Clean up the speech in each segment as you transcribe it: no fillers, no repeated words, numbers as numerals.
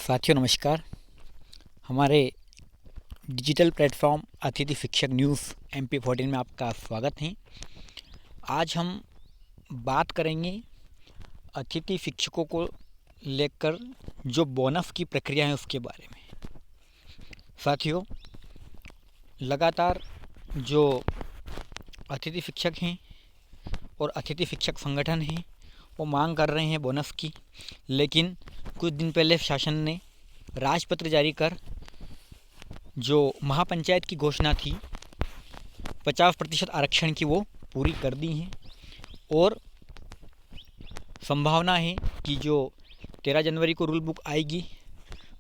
साथियों नमस्कार। हमारे डिजिटल प्लेटफॉर्म अतिथि शिक्षक न्यूज़ MP14 में आपका स्वागत है। आज हम बात करेंगे अतिथि शिक्षकों को लेकर जो बोनस की प्रक्रिया है उसके बारे में। साथियों, लगातार जो अतिथि शिक्षक हैं और अतिथि शिक्षक संगठन हैं वो मांग कर रहे हैं बोनस की, लेकिन कुछ दिन पहले शासन ने राजपत्र जारी कर जो महापंचायत की घोषणा थी 50% आरक्षण की वो पूरी कर दी है और संभावना है कि जो 13 जनवरी को रूल बुक आएगी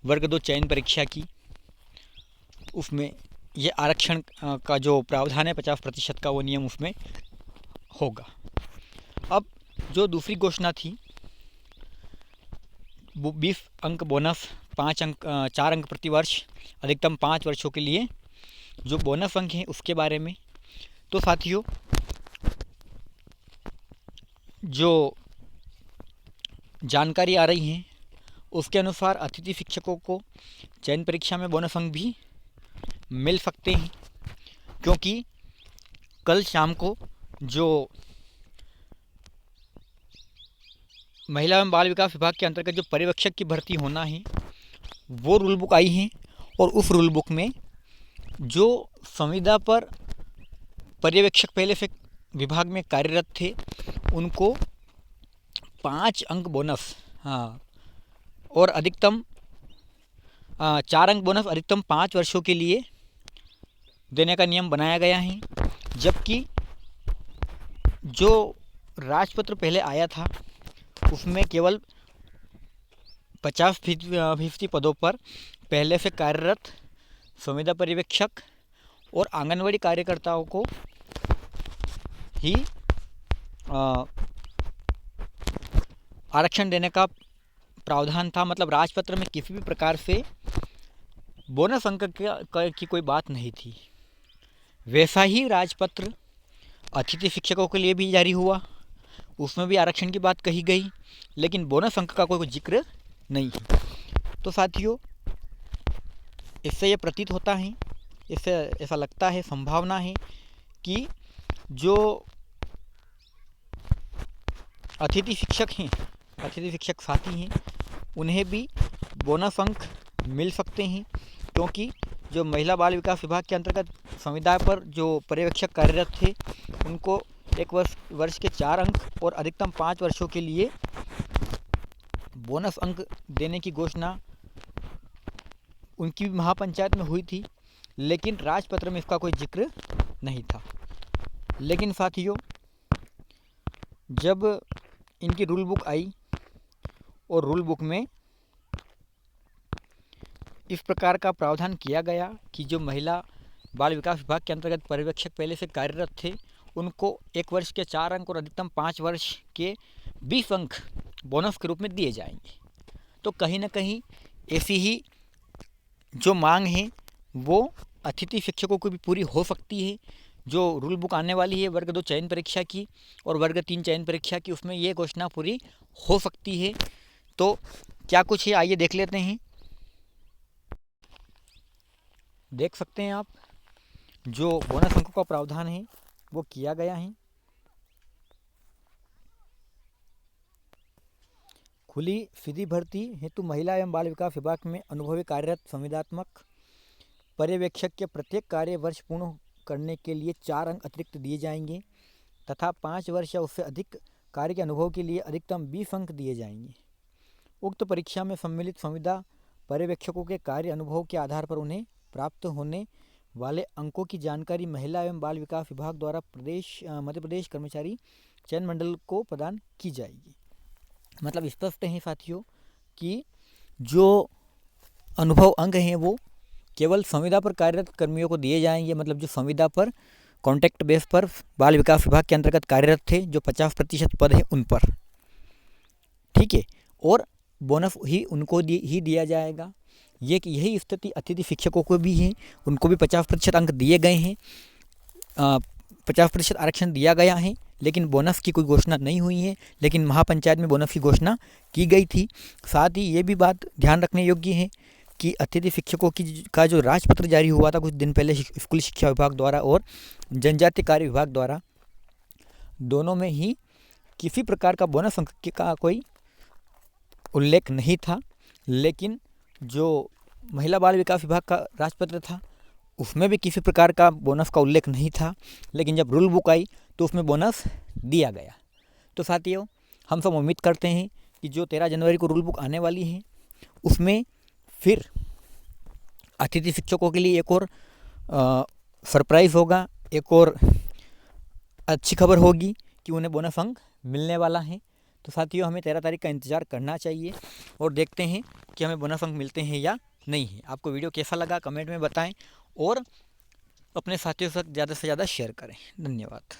वर्ग 2 चयन परीक्षा की, उसमें ये आरक्षण का जो प्रावधान है 50% का वो नियम उसमें होगा। अब जो दूसरी घोषणा थी 20 अंक बोनस, 4 अंक प्रति वर्ष, अधिकतम 5 वर्षों के लिए जो बोनस अंक हैं उसके बारे में, तो साथियों जो जानकारी आ रही है उसके अनुसार अतिथि शिक्षकों को चयन परीक्षा में बोनस अंक भी मिल सकते हैं, क्योंकि कल शाम को जो महिला एवं बाल विकास विभाग के अंतर्गत जो पर्यवेक्षक की भर्ती होना है वो रूल बुक आई है और उस रूल बुक में जो संविदा पर पर्यवेक्षक पहले से विभाग में कार्यरत थे उनको 5 अंक बोनस, और अधिकतम 4 अंक बोनस अधिकतम 5 वर्षों के लिए देने का नियम बनाया गया है। जबकि जो राजपत्र पहले आया था उसमें केवल 50% पदों पर पहले से कार्यरत संविदा पर्यवेक्षक और आंगनवाड़ी कार्यकर्ताओं को ही आरक्षण देने का प्रावधान था। मतलब राजपत्र में किसी भी प्रकार से बोनस अंक की कोई बात नहीं थी। वैसा ही राजपत्र अतिथि शिक्षकों के लिए भी जारी हुआ, उसमें भी आरक्षण की बात कही गई, लेकिन बोनस अंक का कोई जिक्र नहीं है। तो साथियों, इससे ये प्रतीत होता है, इससे ऐसा लगता है, संभावना है कि जो अतिथि शिक्षक हैं, अतिथि शिक्षक साथी हैं, उन्हें भी बोनस अंक मिल सकते हैं, क्योंकि जो महिला बाल विकास विभाग के अंतर्गत संविदा पर जो पर्यवेक्षक कार्यरत थे उनको एक वर्ष के 4 अंक और अधिकतम 5 वर्षों के लिए बोनस अंक देने की घोषणा उनकी महापंचायत में हुई थी, लेकिन राजपत्र में इसका कोई जिक्र नहीं था। लेकिन साथियों, जब इनकी रूल बुक आई और रूल बुक में इस प्रकार का प्रावधान किया गया कि जो महिला बाल विकास विभाग के अंतर्गत पर्यवेक्षक पहले से कार्यरत थे उनको 1 वर्ष के 4 अंक और अधिकतम 5 वर्ष के 20 अंक बोनस के रूप में दिए जाएंगे, तो कहीं ना कहीं ऐसी ही जो मांग है वो अतिथि शिक्षकों को भी पूरी हो सकती है। जो रूल बुक आने वाली है वर्ग 2 चयन परीक्षा की और वर्ग 3 चयन परीक्षा की, उसमें ये घोषणा पूरी हो सकती है। तो क्या कुछ है, आइए देख लेते हैं। देख सकते हैं आप, जो बोनस अंकों का प्रावधान है वो किया गया है। खुली सीधी भर्ती हेतु महिला एवं बाल विकास विभाग में अनुभवी कार्यरत संविदात्मक पर्यवेक्षक के प्रत्येक कार्य वर्ष पूर्ण करने के लिए 4 अंक अतिरिक्त दिए जाएंगे तथा 5 वर्ष या उससे अधिक कार्य के अनुभव के लिए अधिकतम 20 अंक दिए जाएंगे। उक्त परीक्षा में सम्मिलित संविदा पर्यवेक्षकों के कार्य अनुभव के आधार पर उन्हें प्राप्त होने वाले अंकों की जानकारी महिला एवं बाल विकास विभाग द्वारा मध्य प्रदेश कर्मचारी चयन मंडल को प्रदान की जाएगी। मतलब स्पष्ट है साथियों कि जो अनुभव अंक हैं वो केवल संविदा पर कार्यरत कर्मियों को दिए जाएंगे। मतलब जो संविदा पर कॉन्ट्रैक्ट बेस पर बाल विकास विभाग के अंतर्गत कार्यरत थे, जो 50% पद है उन पर, ठीक है, और बोनस ही उनको ही दिया जाएगा। यही स्थिति अतिथि शिक्षकों को भी है, उनको भी 50% अंक दिए गए हैं, 50% आरक्षण दिया गया है, लेकिन बोनस की कोई घोषणा नहीं हुई है। लेकिन महापंचायत में बोनस की घोषणा की गई थी। साथ ही ये भी बात ध्यान रखने योग्य है कि अतिथि शिक्षकों का जो राजपत्र जारी हुआ था कुछ दिन पहले स्कूल शिक्षा विभाग द्वारा और जनजातीय कार्य विभाग द्वारा, दोनों में ही किसी प्रकार का बोनस अंक का कोई उल्लेख नहीं था। लेकिन जो महिला बाल विकास विभाग का राजपत्र था उसमें भी किसी प्रकार का बोनस का उल्लेख नहीं था। लेकिन जब रूल बुक आई तो उसमें बोनस दिया गया। तो साथियों, हम सब उम्मीद करते हैं कि जो 13 जनवरी को रूल बुक आने वाली है उसमें फिर अतिथि शिक्षकों के लिए एक और सरप्राइज़ होगा, एक और अच्छी खबर होगी कि उन्हें बोनस अंक मिलने वाला है। तो साथियों, हमें 13 तारीख का इंतज़ार करना चाहिए और देखते हैं कि हमें बोनस अंक मिलते हैं या नहीं है। आपको वीडियो कैसा लगा कमेंट में बताएं और अपने साथियों के साथ ज़्यादा से ज़्यादा शेयर करें। धन्यवाद।